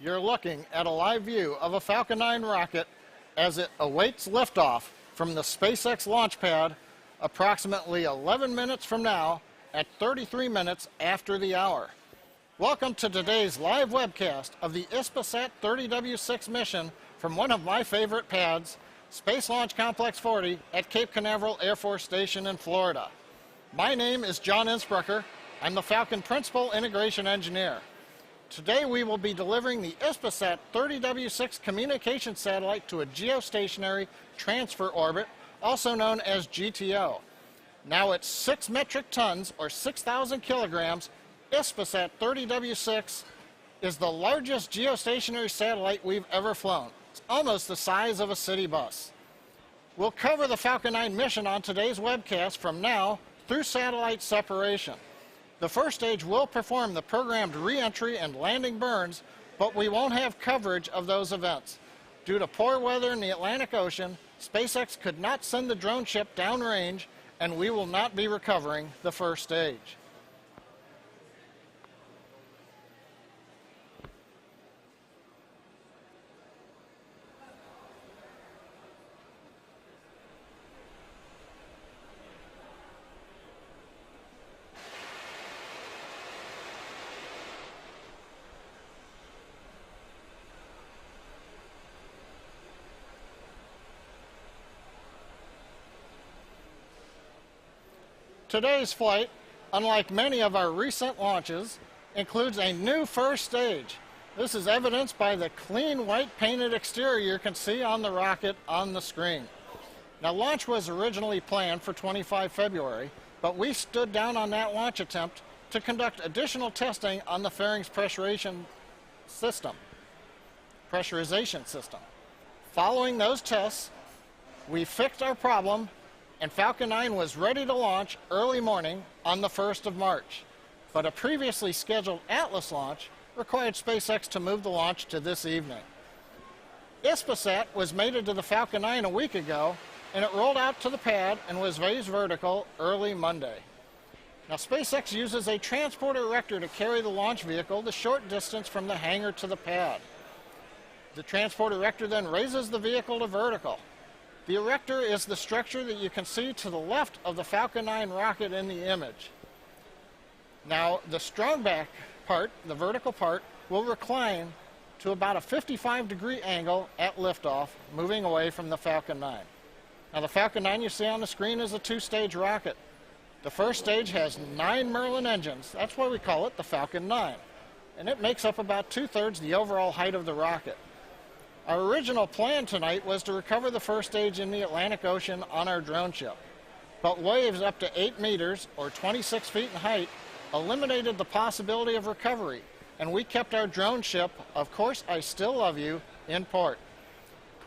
you're looking at a live view of a Falcon 9 rocket as it awaits liftoff from the SpaceX launch pad approximately 11 minutes from now at 33 minutes after the hour. Welcome to today's live webcast of the HISPASAT 30W-6 mission from one of my favorite pads, Space Launch Complex 40 at Cape Canaveral Air Force Station in Florida. My name is John Innsbrucker. I'm the Falcon Principal Integration Engineer. Today we will be delivering the HISPASAT 30W-6 communication satellite to a geostationary transfer orbit, also known as GTO. Now at 6 metric tons, or 6,000 kilograms, HISPASAT 30W-6 is the largest geostationary satellite we've ever flown. It's almost the size of a city bus. We'll cover the Falcon 9 mission on today's webcast from now through satellite separation. The first stage will perform the programmed re-entry and landing burns, but we won't have coverage of those events. Due to poor weather in the Atlantic Ocean, SpaceX could not send the drone ship downrange, and we will not be recovering the first stage. Today's flight, unlike many of our recent launches, includes a new first stage. This is evidenced by the clean white painted exterior you can see on the rocket on the screen. Now, launch was originally planned for 25 February, but we stood down on that launch attempt to conduct additional testing on the fairings pressurization system. Following those tests, we fixed our problem, and Falcon 9 was ready to launch early morning on the 1st of March. But a previously scheduled Atlas launch required SpaceX to move the launch to this evening. HISPASAT was mated to the Falcon 9 a week ago, and it rolled out to the pad and was raised vertical early Monday. Now, SpaceX uses a transporter erector to carry the launch vehicle the short distance from the hangar to the pad. The transporter erector then raises the vehicle to vertical. The erector is the structure that you can see to the left of the Falcon 9 rocket in the image. Now, the strong back part, the vertical part, will recline to about a 55-degree angle at liftoff, moving away from the Falcon 9. Now, the Falcon 9 you see on the screen is a two-stage rocket. The first stage has 9 Merlin engines. That's why we call it the Falcon 9. And it makes up about 2/3 the overall height of the rocket. Our original plan tonight was to recover the first stage in the Atlantic Ocean on our drone ship. But waves up to 8 meters, or 26 feet in height, eliminated the possibility of recovery, and we kept our drone ship, Of Course I Still Love You, in port.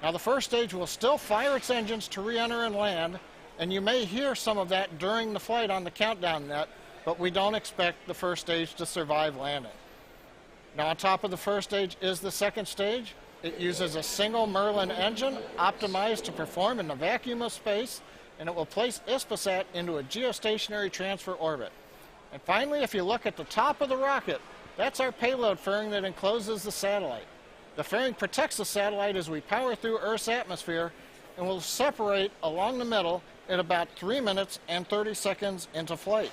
Now, the first stage will still fire its engines to re-enter and land, and you may hear some of that during the flight on the countdown net, but we don't expect the first stage to survive landing. Now, on top of the first stage is the second stage. It uses a single Merlin engine optimized to perform in the vacuum of space, and it will place HISPASAT into a geostationary transfer orbit. And finally, if you look at the top of the rocket, that's our payload fairing that encloses the satellite. The fairing protects the satellite as we power through Earth's atmosphere, and will separate along the middle at about 3 minutes and 30 seconds into flight.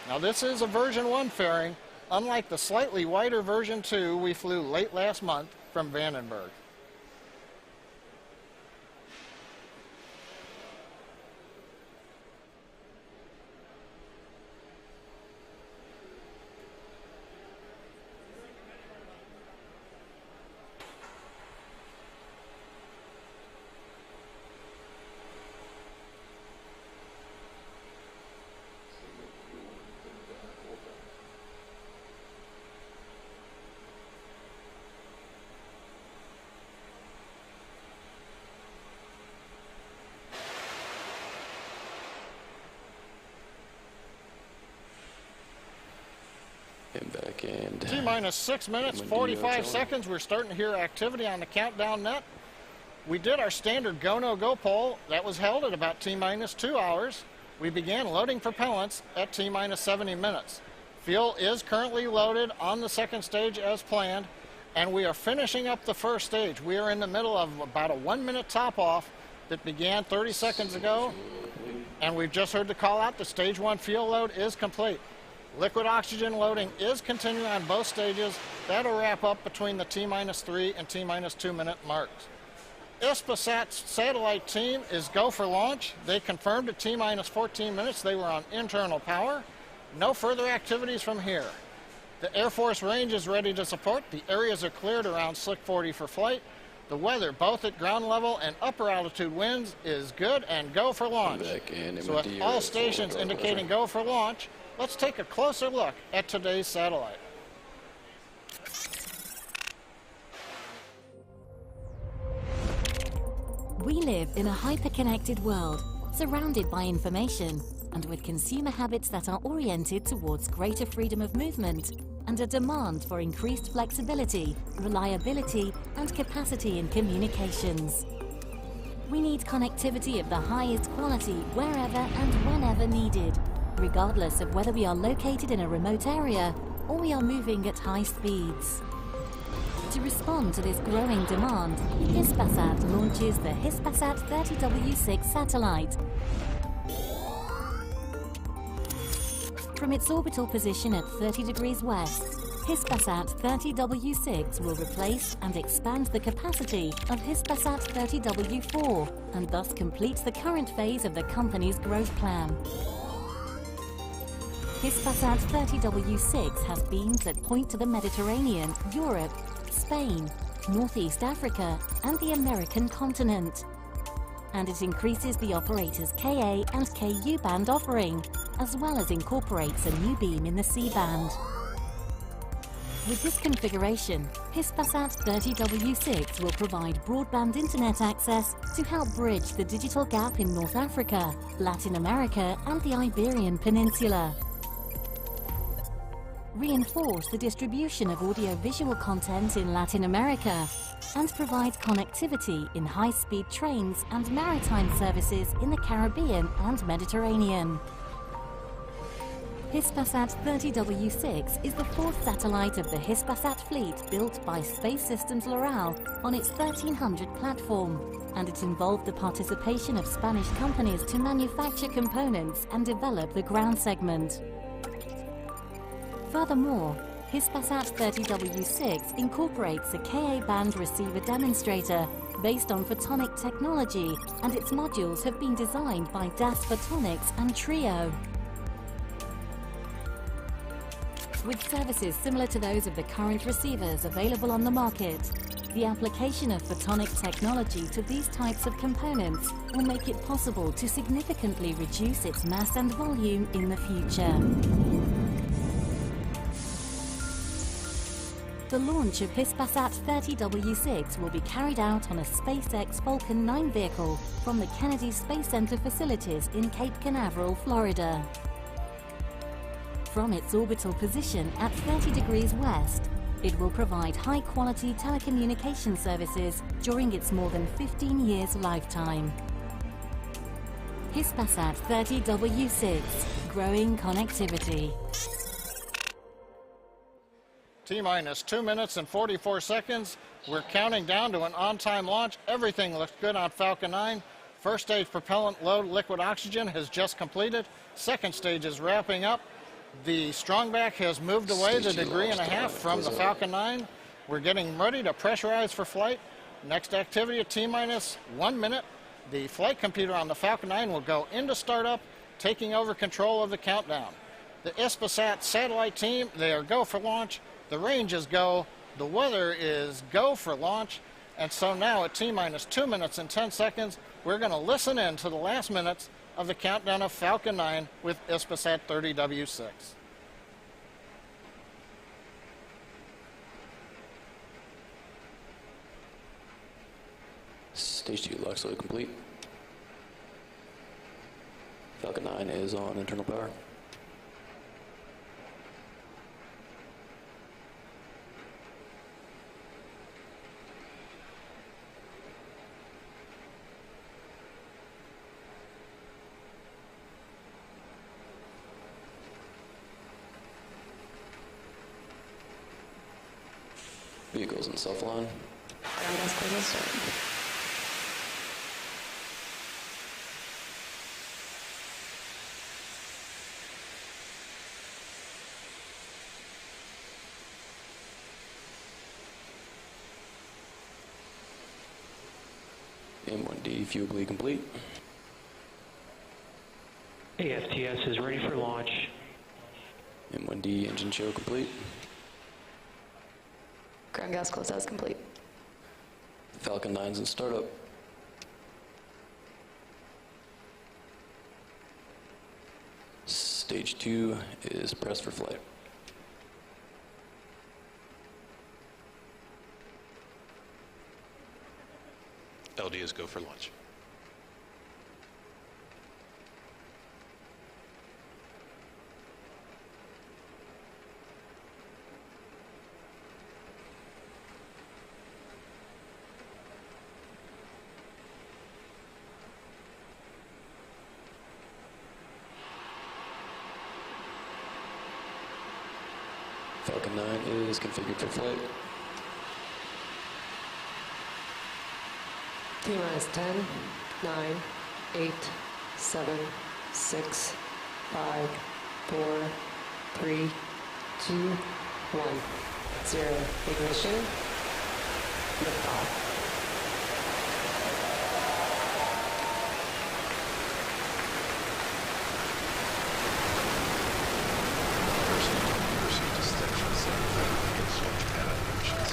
Now, this is a version 1 fairing, unlike the slightly wider version 2 we flew late last month from Vandenberg. And back and T-minus 6 minutes, 45 seconds. We're starting to hear activity on the countdown net. We did our standard go, no go poll. That was held at about T-minus 2 hours. We began loading propellants at T-minus 70 minutes. Fuel is currently loaded on the second stage as planned, and we are finishing up the first stage. We are in the middle of about a 1-minute top off that began 30 seconds ago, and we've just heard the call out. The stage 1 fuel load is complete. Liquid oxygen loading is continuing on both stages. That'll wrap up between the T-3 and T-2 minute marks. HISPASAT's satellite team is go for launch. They confirmed at T-14 minutes they were on internal power. No further activities from here. The Air Force range is ready to support. The areas are cleared around Slick 40 for flight. The weather, both at ground level and upper altitude winds, is good and go for launch. So with all stations indicating go for launch, let's take a closer look at today's satellite. We live in a hyper-connected world, surrounded by information, and with consumer habits that are oriented towards greater freedom of movement and a demand for increased flexibility, reliability, and capacity in communications. We need connectivity of the highest quality wherever and whenever needed, regardless of whether we are located in a remote area or we are moving at high speeds. To respond to this growing demand, HISPASAT launches the HISPASAT 30W-6 satellite. From its orbital position at 30 degrees west, HISPASAT 30W-6 will replace and expand the capacity of HISPASAT 30W-4 and thus complete the current phase of the company's growth plan. HISPASAT 30W-6 has beams that point to the Mediterranean, Europe, Spain, Northeast Africa, and the American continent. And it increases the operator's Ka and Ku band offering, as well as incorporates a new beam in the C-band. With this configuration, HISPASAT 30W-6 will provide broadband internet access to help bridge the digital gap in North Africa, Latin America, and the Iberian Peninsula. Reinforce the distribution of audio-visual content in Latin America, and provides connectivity in high-speed trains and maritime services in the Caribbean and Mediterranean. HISPASAT 30W-6 is the fourth satellite of the HISPASAT fleet built by Space Systems Loral on its 1300 platform, and it involved the participation of Spanish companies to manufacture components and develop the ground segment. Furthermore, HISPASAT 30W-6 incorporates a Ka-band receiver demonstrator based on photonic technology, and its modules have been designed by DAS Photonics and Trio. With services similar to those of the current receivers available on the market, the application of photonic technology to these types of components will make it possible to significantly reduce its mass and volume in the future. The launch of HISPASAT 30W-6 will be carried out on a SpaceX Falcon 9 vehicle from the Kennedy Space Center facilities in Cape Canaveral, Florida. From its orbital position at 30 degrees west, it will provide high-quality telecommunication services during its more than 15 years lifetime. HISPASAT 30W-6, growing connectivity. T-2 minutes and 44 seconds. We're counting down to an on-time launch. Everything looks good on Falcon 9. First stage propellant load liquid oxygen has just completed. Second stage is wrapping up. The strongback has moved away the 1.5 degrees from the Falcon 9. We're getting ready to pressurize for flight. Next activity at T-1 minute. The flight computer on the Falcon 9 will go into startup, taking over control of the countdown. The HISPASAT satellite team, they are go for launch. The range is go. The weather is go for launch. And so now at T-2 minutes and 10 seconds, we're going to listen in to the last minutes of the countdown of Falcon 9 with HISPASAT 30W-6. Stage 2 LOX load complete. Falcon 9 is on internal power. Vehicles in self-line. Ground gas close start. M1D fuel bleed complete. AFTS is ready for launch. M1D engine show complete. Ground gas closeout complete. Falcon 9's in startup. Stage 2 is pressed for flight. LD is go for launch. Falcon 9 is configured for flight. T-minus 10, 9, 8, 7, 6, 5, 4, 3, 2, 1, 0. Ignition. Liftoff. Proceed to station 7 against launch pad operations.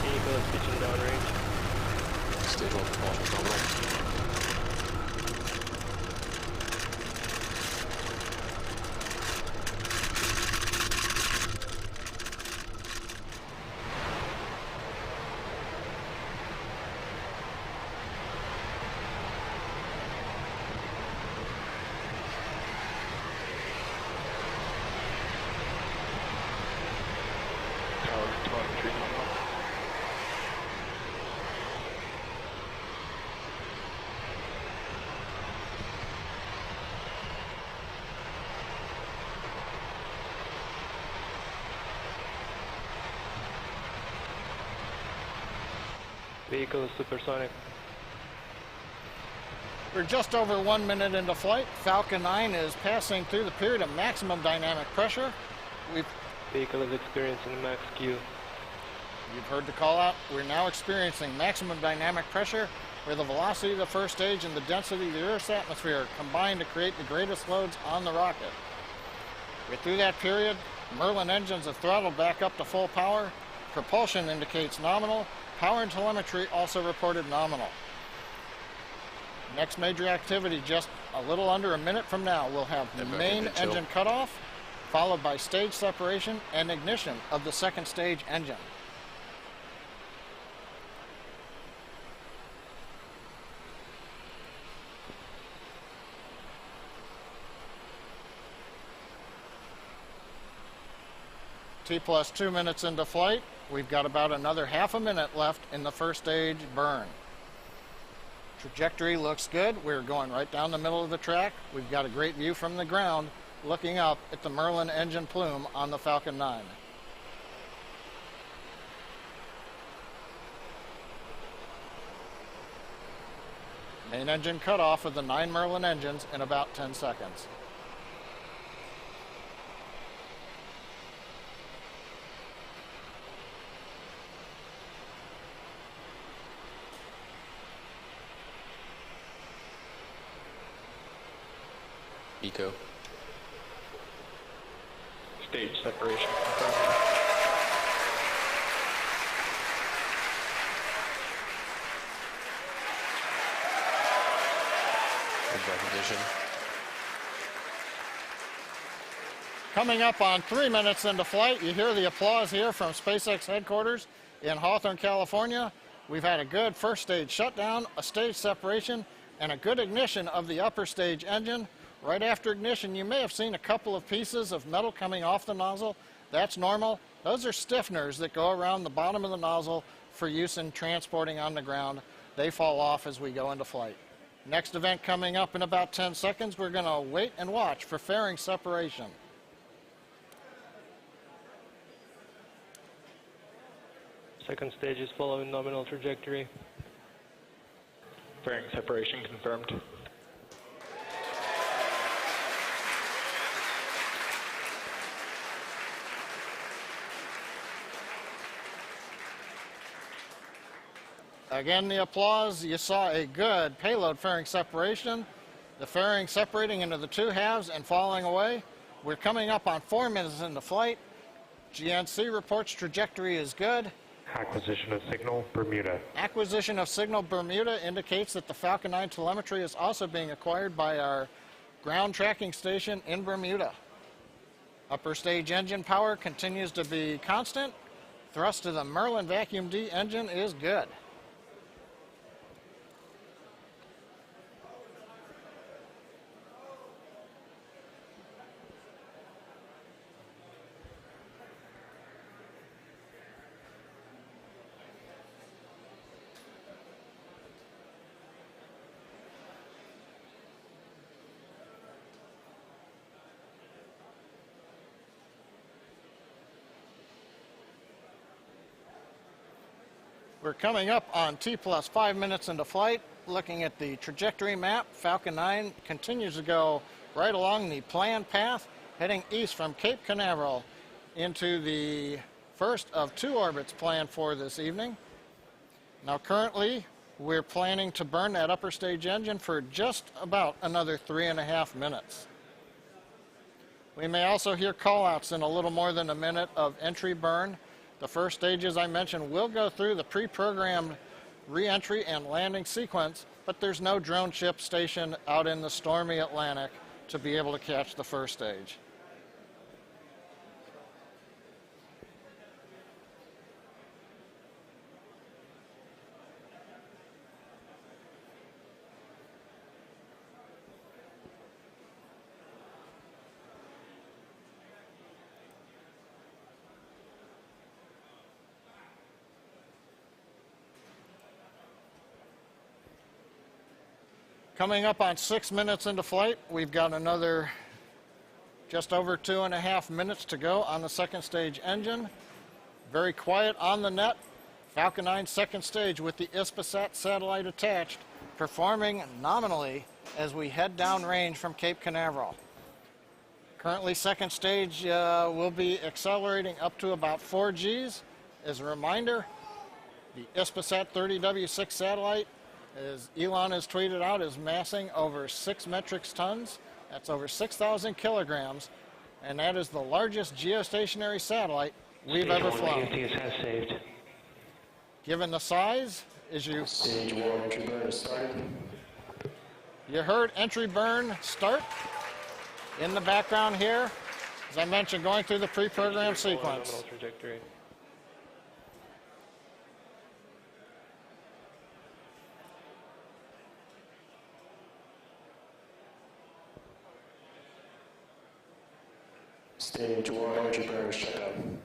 Vehicle is pitching downrange. Stage 1 propulsion terminal. Tower telemetry terminal. Vehicle is supersonic. We're just over 1 minute into flight. Falcon 9 is passing through the period of maximum dynamic pressure. Vehicle is experiencing max Q. You've heard the call out. We're now experiencing maximum dynamic pressure, where the velocity of the first stage and the density of the Earth's atmosphere combine to create the greatest loads on the rocket. We're through that period. Merlin engines have throttled back up to full power. Propulsion indicates nominal. Power and telemetry also reported nominal. Next major activity, just a little under a minute from now, we'll have the main engine cutoff, followed by stage separation and ignition of the second stage engine. T+2 minutes into flight. We've got about another half a minute left in the first stage burn. Trajectory looks good. We're going right down the middle of the track. We've got a great view from the ground, looking up at the Merlin engine plume on the Falcon 9. Main engine cutoff of the 9 Merlin engines in about 10 seconds. Eco. Stage separation confirmed. Recognition. Coming up on 3 minutes into flight, you hear the applause here from SpaceX headquarters in Hawthorne, California. We've had a good first stage shutdown, a stage separation, and a good ignition of the upper stage engine. Right after ignition, you may have seen a couple of pieces of metal coming off the nozzle. That's normal. Those are stiffeners that go around the bottom of the nozzle for use in transporting on the ground. They fall off as we go into flight. Next event coming up in about 10 seconds, we're going to wait and watch for fairing separation. Second stage is following nominal trajectory. Fairing separation confirmed. Again, the applause. You saw a good payload fairing separation. The fairing separating into the two halves and falling away. We're coming up on 4 minutes into flight. GNC reports trajectory is good. Acquisition of signal, Bermuda. Acquisition of signal Bermuda indicates that the Falcon 9 telemetry is also being acquired by our ground tracking station in Bermuda. Upper stage engine power continues to be constant. Thrust to the Merlin Vacuum D engine is good. We're coming up on T plus 5 minutes into flight. Looking at the trajectory map, Falcon 9 continues to go right along the planned path, heading east from Cape Canaveral into the first of 2 orbits planned for this evening. Now currently, we're planning to burn that upper stage engine for just about another 3.5 minutes. We may also hear callouts in a little more than a minute of entry burn. The first stages I mentioned will go through the pre-programmed re-entry and landing sequence, but there's no drone ship stationed out in the stormy Atlantic to be able to catch the first stage. Coming up on 6 minutes into flight, we've got another just over 2.5 minutes to go on the second stage engine. Very quiet on the net. Falcon 9 second stage with the HISPASAT satellite attached, performing nominally as we head downrange from Cape Canaveral. Currently, second stage will be accelerating up to about 4 Gs. As a reminder, the HISPASAT 30W-6 satellite, as Elon has tweeted out, is massing over 6 metric tons. That's over 6,000 kilograms, and that is the largest geostationary satellite we've ever flown. has saved. Given the size, Stage 1 entry burn is started. you heard entry burn start in the background here. As I mentioned, going through the pre-programmed sequence. Nominal trajectory. Stage 1 entry burn is shut down.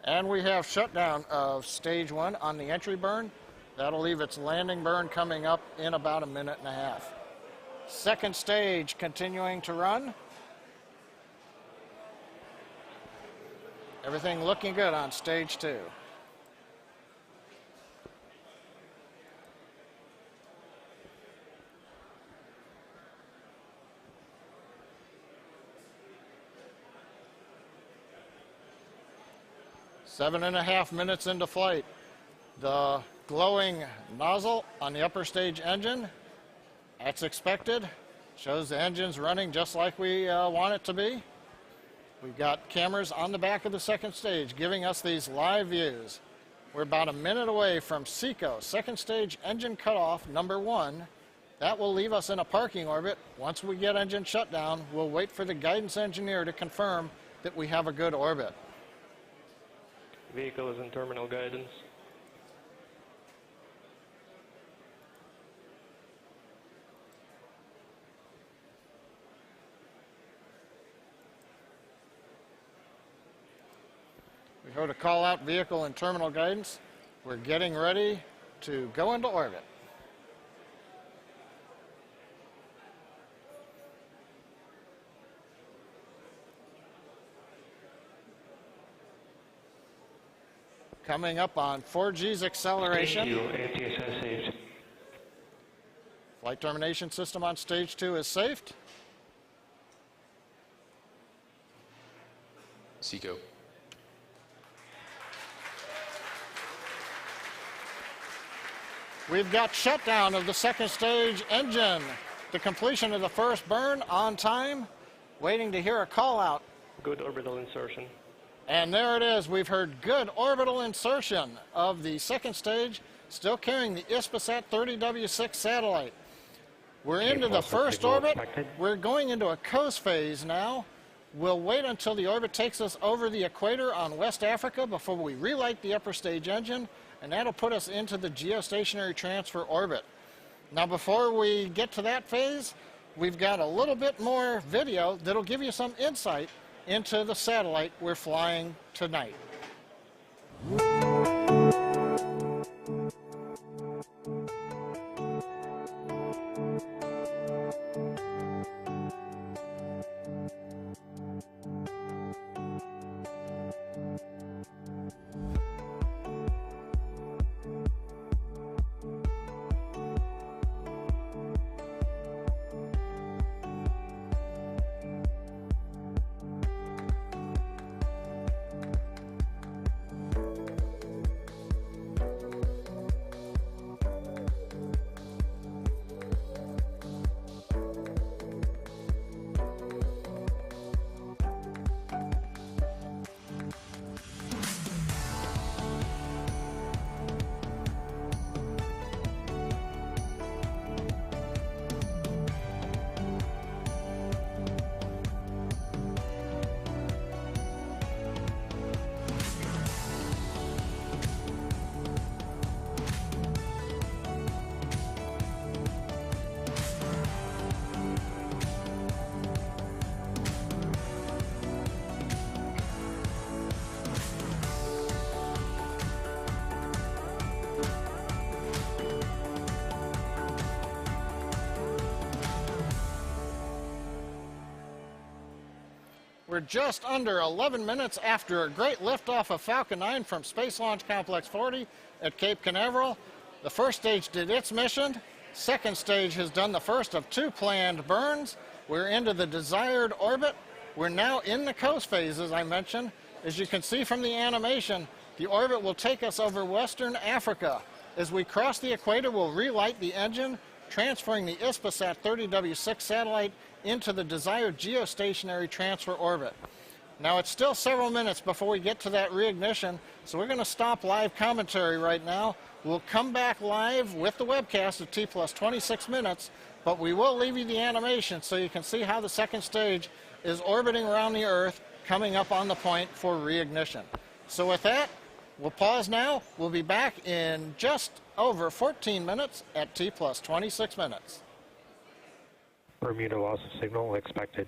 And we have shutdown of stage 1 on the entry burn. That'll leave its landing burn coming up in about 1.5 minutes. Second stage continuing to run. Everything looking good on stage 2. Seven and a half minutes into flight. The glowing nozzle on the upper stage engine, that's expected. Shows the engine's running just like we want it to be. We've got cameras on the back of the second stage giving us these live views. We're about 1 minute away from SECO, second stage engine cutoff number 1. That will leave us in a parking orbit. Once we get engine shut down, we'll wait for the guidance engineer to confirm that we have a good orbit. Vehicle is in terminal guidance. We heard a call out, vehicle in terminal guidance. We're getting ready to go into orbit. coming up on 4G's acceleration. Thank you, ATSS saved. Flight termination system on stage 2 is safed. Seco. We've got shutdown of the second stage engine. The completion of the first burn on time. Waiting to hear a call out. Good orbital insertion. And there it is. We've heard good orbital insertion of the second stage, still carrying the HISPASAT 30W-6 satellite. We're into the first orbit. We're going into a coast phase now. We'll wait until the orbit takes us over the equator on West Africa before we relight the upper stage engine, and that'll put us into the geostationary transfer orbit. Now, before we get to that phase, we've got a little bit more video that'll give you some insight into the satellite we're flying tonight. We're just under 11 minutes after a great liftoff of Falcon 9 from Space Launch Complex 40 at Cape Canaveral. The first stage did its mission. Second stage has done the first of 2 planned burns. We're into the desired orbit. We're now in the coast phase, as I mentioned. As you can see from the animation, the orbit will take us over Western Africa. As we cross the equator, we'll relight the engine, transferring the HISPASAT 30W-6 satellite into the desired geostationary transfer orbit. Now, it's still several minutes before we get to that reignition, so we're going to stop live commentary right now. We'll come back live with the webcast at T plus 26 minutes, but we will leave you the animation so you can see how the second stage is orbiting around the Earth, coming up on the point for reignition. So with that, we'll pause now. We'll be back in just over 14 minutes at T plus 26 minutes. Bermuda loss of signal expected.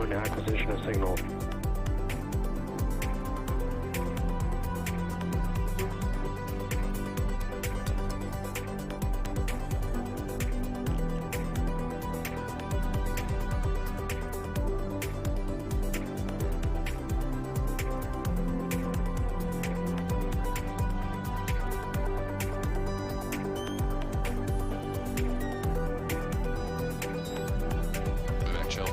1, acquisition of signal. Back chill.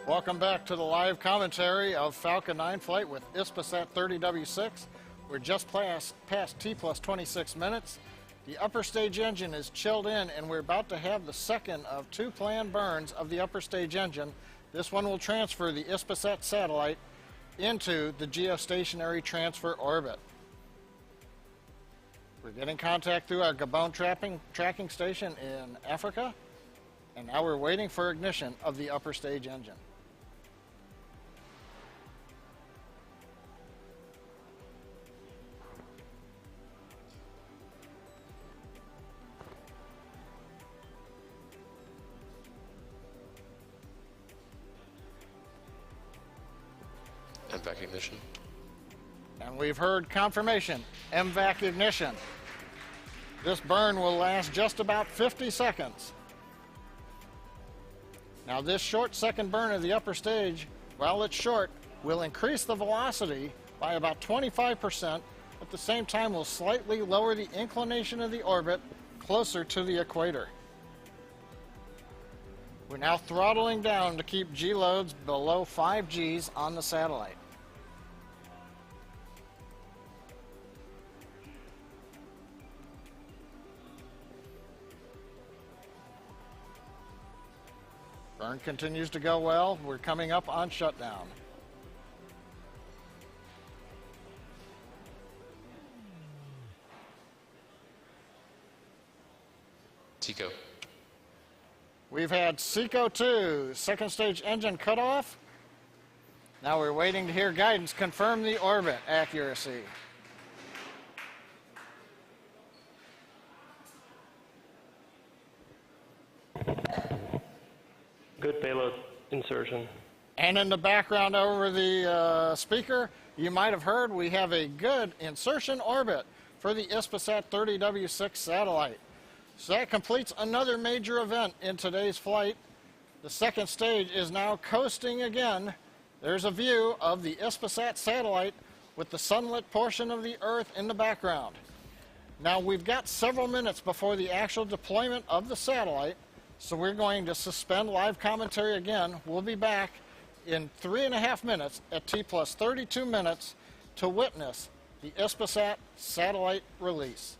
Welcome back to the live commentary of Falcon 9 flight with HISPASAT 30W-6. We're just past T plus 26 minutes. The upper stage engine is chilled in, and we're about to have the second of 2 planned burns of the upper stage engine. This one will transfer the HISPASAT satellite into the geostationary transfer orbit. We're getting contact through our Gabon tracking station in Africa, and now we're waiting for ignition of the upper stage engine. MVAC ignition. And we've heard confirmation, MVAC ignition. This burn will last just about 50 seconds. Now this short second burn of the upper stage, while it's short, will increase the velocity by about 25%. At the same time, will slightly lower the inclination of the orbit closer to the equator. We're now throttling down to keep G loads below 5 Gs on the satellite. Burn continues to go well. We're coming up on shutdown. TECO. We've had SECO 2, second stage engine cutoff. Now we're waiting to hear guidance confirm the orbit accuracy. Good payload insertion. And in the background over the speaker, you might have heard we have a good insertion orbit for the HISPASAT 30W-6 satellite. So that completes another major event in today's flight. The second stage is now coasting again. There's a view of the HISPASAT satellite with the sunlit portion of the Earth in the background. Now we've got several minutes before the actual deployment of the satellite, so we're going to suspend live commentary again. We'll be back in 3.5 minutes at T plus 32 minutes to witness the HISPASAT satellite release.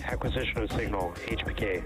Acquisition of signal, HPK.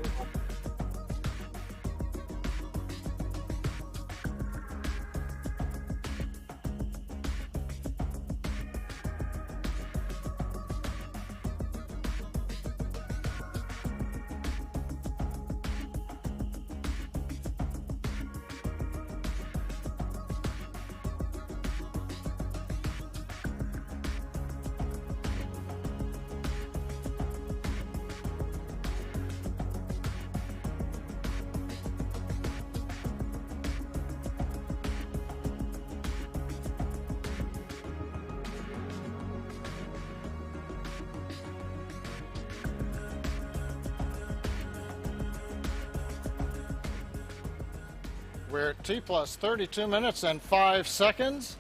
We're at T plus 32 minutes and 5 seconds.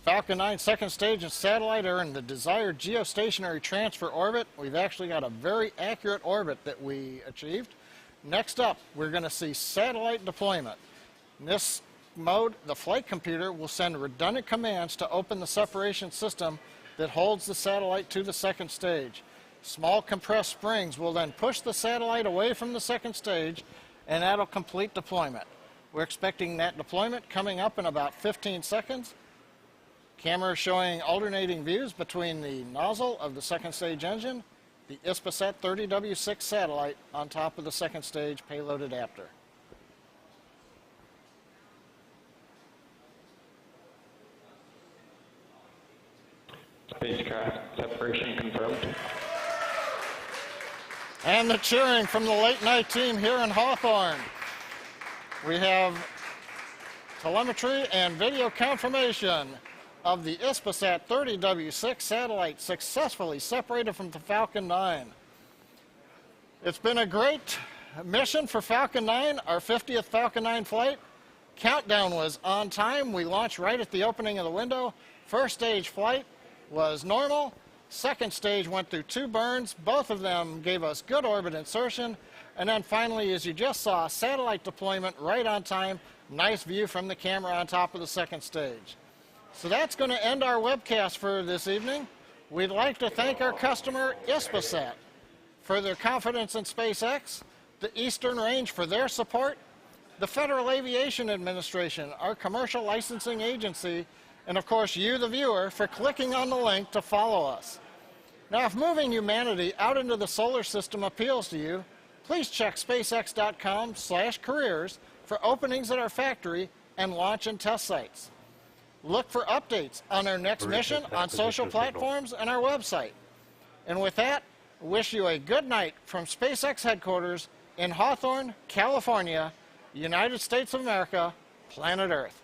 Falcon 9 second stage and satellite are in the desired geostationary transfer orbit. We've actually got a very accurate orbit that we achieved. Next up, we're going to see satellite deployment. In this mode, the flight computer will send redundant commands to open the separation system that holds the satellite to the second stage. Small compressed springs will then push the satellite away from the second stage, and that'll complete deployment. We're expecting that deployment coming up in about 15 seconds. Camera showing alternating views between the nozzle of the second stage engine, the HISPASAT 30W-6 satellite on top of the second stage payload adapter. Spacecraft separation confirmed. And the cheering from the late night team here in Hawthorne. We have telemetry and video confirmation of the HISPASAT 30W-6 satellite successfully separated from the Falcon 9. It's been a great mission for Falcon 9, our 50th Falcon 9 flight. Countdown was on time. We launched right at the opening of the window. First stage flight was normal. Second stage went through 2 burns. Both of them gave us good orbit insertion. And then finally, as you just saw, satellite deployment right on time. Nice view from the camera on top of the second stage. So that's going to end our webcast for this evening. We'd like to thank our customer, HISPASAT, for their confidence in SpaceX, the Eastern Range for their support, the Federal Aviation Administration, our commercial licensing agency, and of course you, the viewer, for clicking on the link to follow us. Now, if moving humanity out into the solar system appeals to you, please check spacex.com/careers for openings at our factory and launch and test sites. Look for updates on our next mission on social platforms and our website. And with that, I wish you a good night from SpaceX headquarters in Hawthorne, California, United States of America, planet Earth.